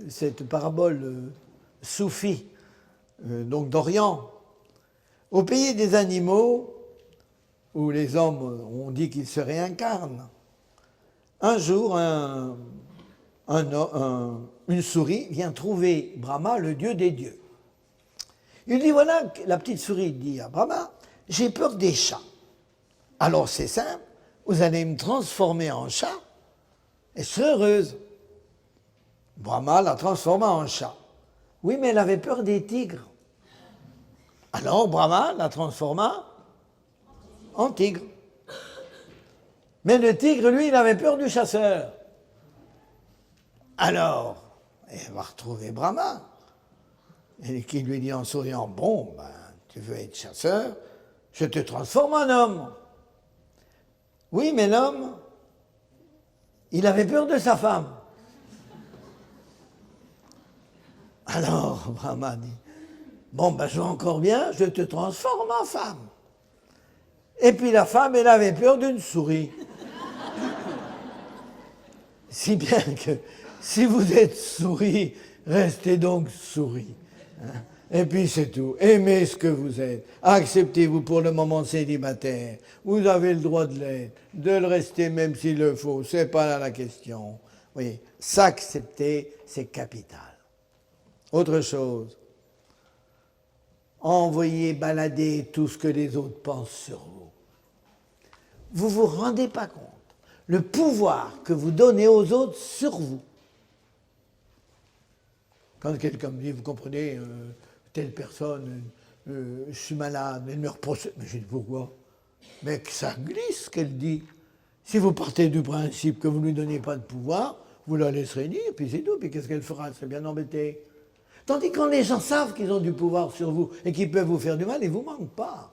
cette parabole soufie, donc d'Orient. Au pays des animaux, où les hommes ont dit qu'ils se réincarnent, un jour, une souris vient trouver Brahma, le dieu des dieux. Il dit, voilà, la petite souris dit à Brahma, j'ai peur des chats. Alors c'est simple, vous allez me transformer en chat et je serai heureuse. Brahma la transforma en chat. Oui, mais elle avait peur des tigres. Alors Brahma la transforma en tigre. Mais le tigre, lui, il avait peur du chasseur. Alors, elle va retrouver Brahma, et qui lui dit en souriant, bon, ben, tu veux être chasseur, je te transforme en homme. Oui, mais l'homme, il avait peur de sa femme. Alors, Brahma dit, bon, ben, je vais encore bien, je te transforme en femme. Et puis la femme, elle avait peur d'une souris. Si bien que, si vous êtes souris, restez donc souris. Hein? Et puis c'est tout. Aimez ce que vous êtes. Acceptez-vous pour le moment célibataire. Vous avez le droit de l'être, de le rester même s'il le faut. C'est pas là la question. Vous voyez, s'accepter, c'est capital. Autre chose. Envoyez balader tout ce que les autres pensent sur vous. Vous vous rendez pas compte le pouvoir que vous donnez aux autres sur vous. Quand quelqu'un me dit, vous comprenez, telle personne je suis malade, elle me reproche. Mais j'ai dit, pourquoi? Mais que ça glisse, ce qu'elle dit. Si vous partez du principe que vous ne lui donnez pas de pouvoir, vous la laisserez dire, puis c'est tout. Puis qu'est-ce qu'elle fera? Elle serait bien embêtée. Tandis que quand les gens savent qu'ils ont du pouvoir sur vous et qu'ils peuvent vous faire du mal, ils ne vous manquent pas.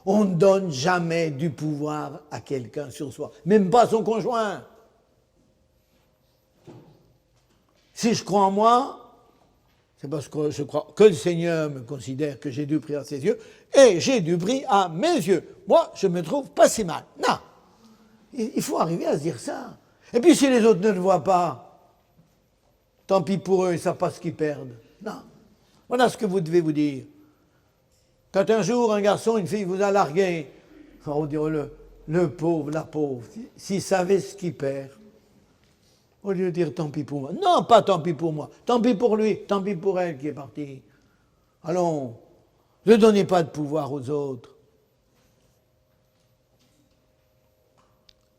On ne donne jamais du pouvoir à quelqu'un sur soi, même pas à son conjoint. Si je crois en moi, c'est parce que je crois que le Seigneur me considère que j'ai du prix à ses yeux, et j'ai du prix à mes yeux. Moi, je me trouve pas si mal. Non. Il faut arriver à se dire ça. Et puis si les autres ne le voient pas, tant pis pour eux, ils ne savent pas ce qu'ils perdent. Non. Voilà ce que vous devez vous dire. Quand un jour, un garçon, une fille vous a largué, on dirait le pauvre, la pauvre, s'il savait ce qu'il perd, au lieu de dire tant pis pour moi. Non, pas tant pis pour moi. Tant pis pour lui, tant pis pour elle qui est partie. Allons, ne donnez pas de pouvoir aux autres.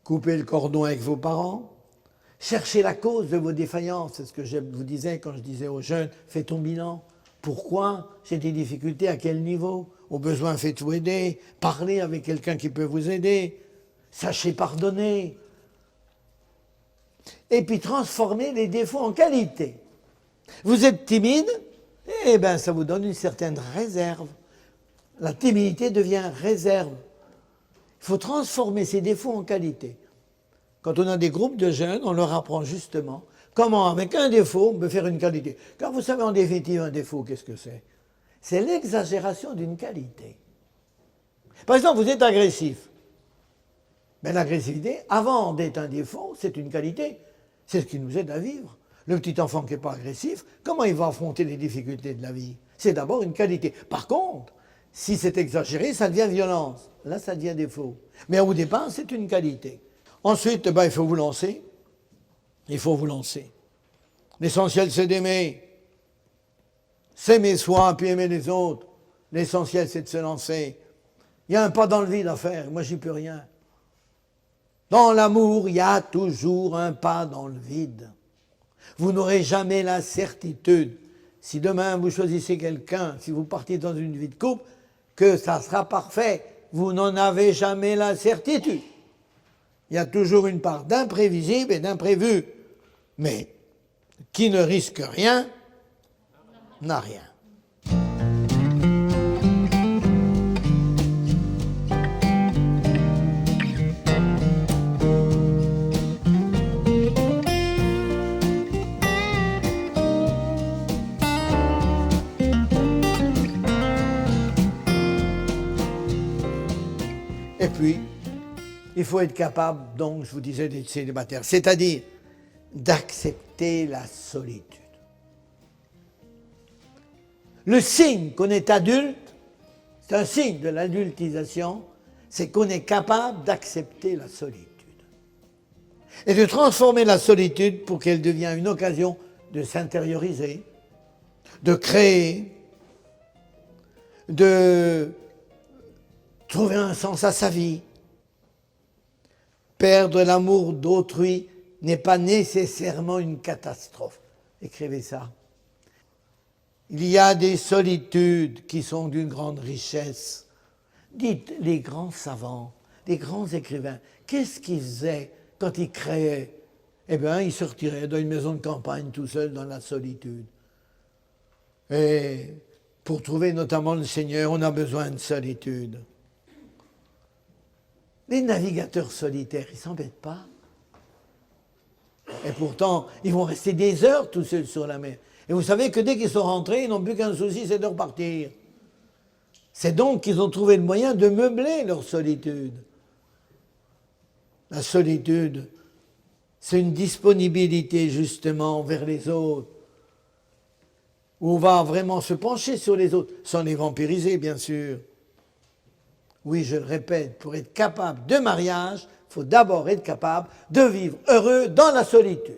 Coupez le cordon avec vos parents. Cherchez la cause de vos défaillances. C'est ce que je vous disais quand je disais aux jeunes, fais ton bilan. Pourquoi j'ai des difficultés? À quel niveau? Au besoin, faites-vous aider. Parlez avec quelqu'un qui peut vous aider. Sachez pardonner. Et puis transformez les défauts en qualité. Vous êtes timide, eh bien ça vous donne une certaine réserve. La timidité devient réserve. Il faut transformer ces défauts en qualité. Quand on a des groupes de jeunes, on leur apprend justement comment, avec un défaut, on peut faire une qualité. Car vous savez, en définitive, un défaut, qu'est-ce que c'est? C'est l'exagération d'une qualité. Par exemple, vous êtes agressif. Mais l'agressivité, avant d'être un défaut, c'est une qualité. C'est ce qui nous aide à vivre. Le petit enfant qui n'est pas agressif, comment il va affronter les difficultés de la vie? C'est d'abord une qualité. Par contre, si c'est exagéré, ça devient violence. Là, ça devient défaut. Mais au départ, c'est une qualité. Ensuite, il faut vous lancer. Il faut vous lancer. L'essentiel, c'est d'aimer. S'aimer soi, puis aimer les autres. L'essentiel, c'est de se lancer. Il y a un pas dans le vide à faire. Moi, j'y peux rien. Dans l'amour, il y a toujours un pas dans le vide. Vous n'aurez jamais la certitude, si demain vous choisissez quelqu'un, si vous partez dans une vie de couple, que ça sera parfait. Vous n'en avez jamais la certitude. Il y a toujours une part d'imprévisible et d'imprévu. Mais qui ne risque rien, n'a rien. Et puis, il faut être capable, donc, je vous disais, d'être célibataire, c'est-à-dire d'accepter la solitude. Le signe qu'on est adulte, c'est un signe de l'adultisation, c'est qu'on est capable d'accepter la solitude. Et de transformer la solitude pour qu'elle devienne une occasion de s'intérioriser, de créer, de trouver un sens à sa vie. Perdre l'amour d'autrui n'est pas nécessairement une catastrophe. Écrivez ça. Il y a des solitudes qui sont d'une grande richesse. Dites, les grands savants, les grands écrivains, qu'est-ce qu'ils faisaient quand ils créaient? Eh bien, ils se retiraient dans une maison de campagne tout seuls dans la solitude. Et pour trouver notamment le Seigneur, on a besoin de solitude. Les navigateurs solitaires, ils ne s'embêtent pas. Et pourtant, ils vont rester des heures tout seuls sur la mer. Et vous savez que dès qu'ils sont rentrés, ils n'ont plus qu'un souci, c'est de repartir. C'est donc qu'ils ont trouvé le moyen de meubler leur solitude. La solitude, c'est une disponibilité justement vers les autres, où on va vraiment se pencher sur les autres, sans les vampiriser bien sûr. Oui, je le répète, pour être capable de mariage, il faut d'abord être capable de vivre heureux dans la solitude.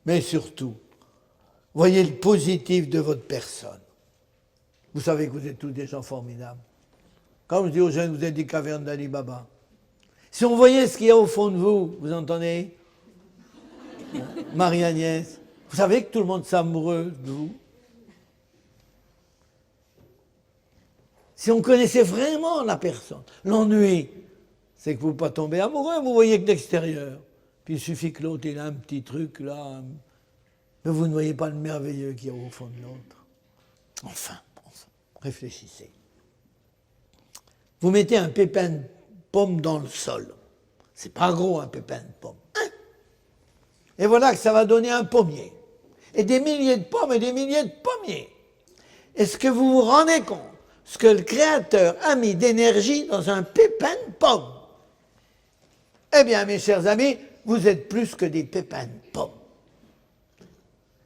Mais surtout, voyez le positif de votre personne. Vous savez que vous êtes tous des gens formidables. Comme je dis aux jeunes, vous êtes des cavernes d'Ali Baba. Si on voyait ce qu'il y a au fond de vous, vous entendez? Marie-Agnès, vous savez que tout le monde s'amoureux de vous. Si on connaissait vraiment la personne, l'ennui, c'est que vous ne pouvez pas tomber amoureux, vous voyez que l'extérieur. Puis il suffit que l'autre ait un petit truc là, mais vous ne voyez pas le merveilleux qu'il y a au fond de l'autre. Enfin, réfléchissez. Vous mettez un pépin de pomme dans le sol. C'est pas gros un pépin de pomme. Hein? Et voilà que ça va donner un pommier. Et des milliers de pommes et des milliers de pommiers. Est-ce que vous vous rendez compte ce que le Créateur a mis d'énergie dans un pépin de pomme? Eh bien, mes chers amis, vous êtes plus que des pépins de pomme.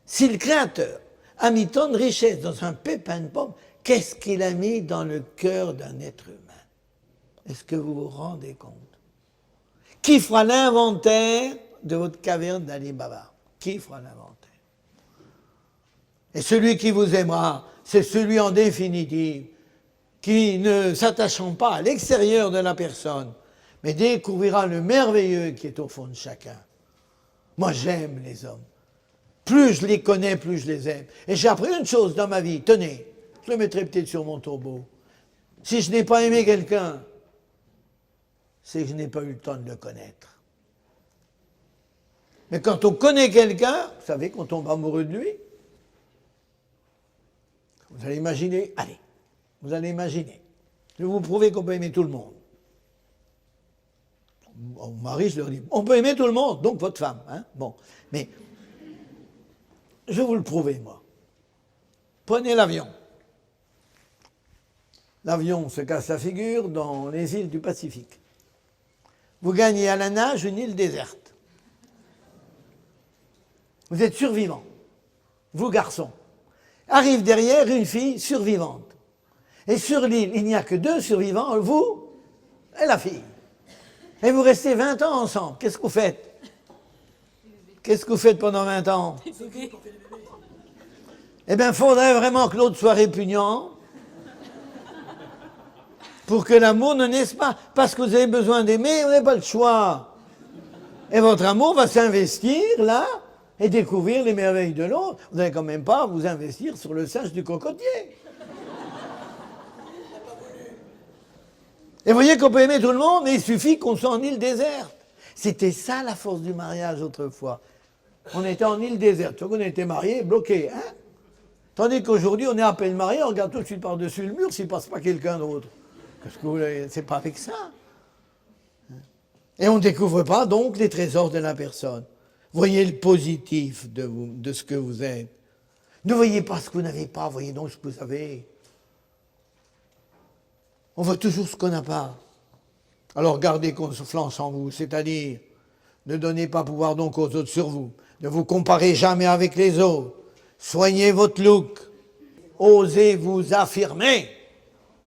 Si le Créateur a mis tant de richesse dans un pépin de pomme, qu'est-ce qu'il a mis dans le cœur d'un être humain? Est-ce que vous vous rendez compte? Qui fera l'inventaire de votre caverne d'Ali Baba? Qui fera l'inventaire? Et celui qui vous aimera, c'est celui en définitive qui, ne s'attachant pas à l'extérieur de la personne, mais découvrira le merveilleux qui est au fond de chacun. Moi, j'aime les hommes. Plus je les connais, plus je les aime. Et j'ai appris une chose dans ma vie. Tenez, je le mettrai peut-être sur mon tombeau. Si je n'ai pas aimé quelqu'un, c'est que je n'ai pas eu le temps de le connaître. Mais quand on connaît quelqu'un, vous savez qu'on tombe amoureux de lui. Vous allez imaginer, allez, vous allez imaginer. Je vais vous prouver qu'on peut aimer tout le monde. Mon mari, je leur dis, on peut aimer tout le monde, donc votre femme. Hein? Bon, mais je vais vous le prouver, moi. Prenez l'avion. L'avion se casse la figure dans les îles du Pacifique. Vous gagnez à la nage une île déserte. Vous êtes survivant. Vous, garçon. Arrive derrière une fille survivante. Et sur l'île, il n'y a que 2 survivants, vous et la fille. Et vous restez 20 ans ensemble. Qu'est-ce que vous faites? Qu'est-ce que vous faites pendant 20 ans? Eh bien, il faudrait vraiment que l'autre soit répugnant pour que l'amour ne naisse pas. Parce que vous avez besoin d'aimer, vous n'avez pas le choix. Et votre amour va s'investir là et découvrir les merveilles de l'autre. Vous n'allez quand même pas vous investir sur le singe du cocotier. Et vous voyez qu'on peut aimer tout le monde, mais il suffit qu'on soit en île déserte. C'était ça la force du mariage autrefois. On était en île déserte. On était mariés, bloqués. Hein? Tandis qu'aujourd'hui, on est à peine mariés, on regarde tout de suite par-dessus le mur s'il ne passe pas quelqu'un d'autre. Parce que c'est pas avec ça. Et on ne découvre pas donc les trésors de la personne. Voyez le positif de vous, de ce que vous êtes. Ne voyez pas ce que vous n'avez pas, voyez donc ce que vous avez. On voit toujours ce qu'on n'a pas. Alors gardez confiance en vous, c'est-à-dire ne donnez pas pouvoir donc aux autres sur vous. Ne vous comparez jamais avec les autres. Soignez votre look. Osez vous affirmer.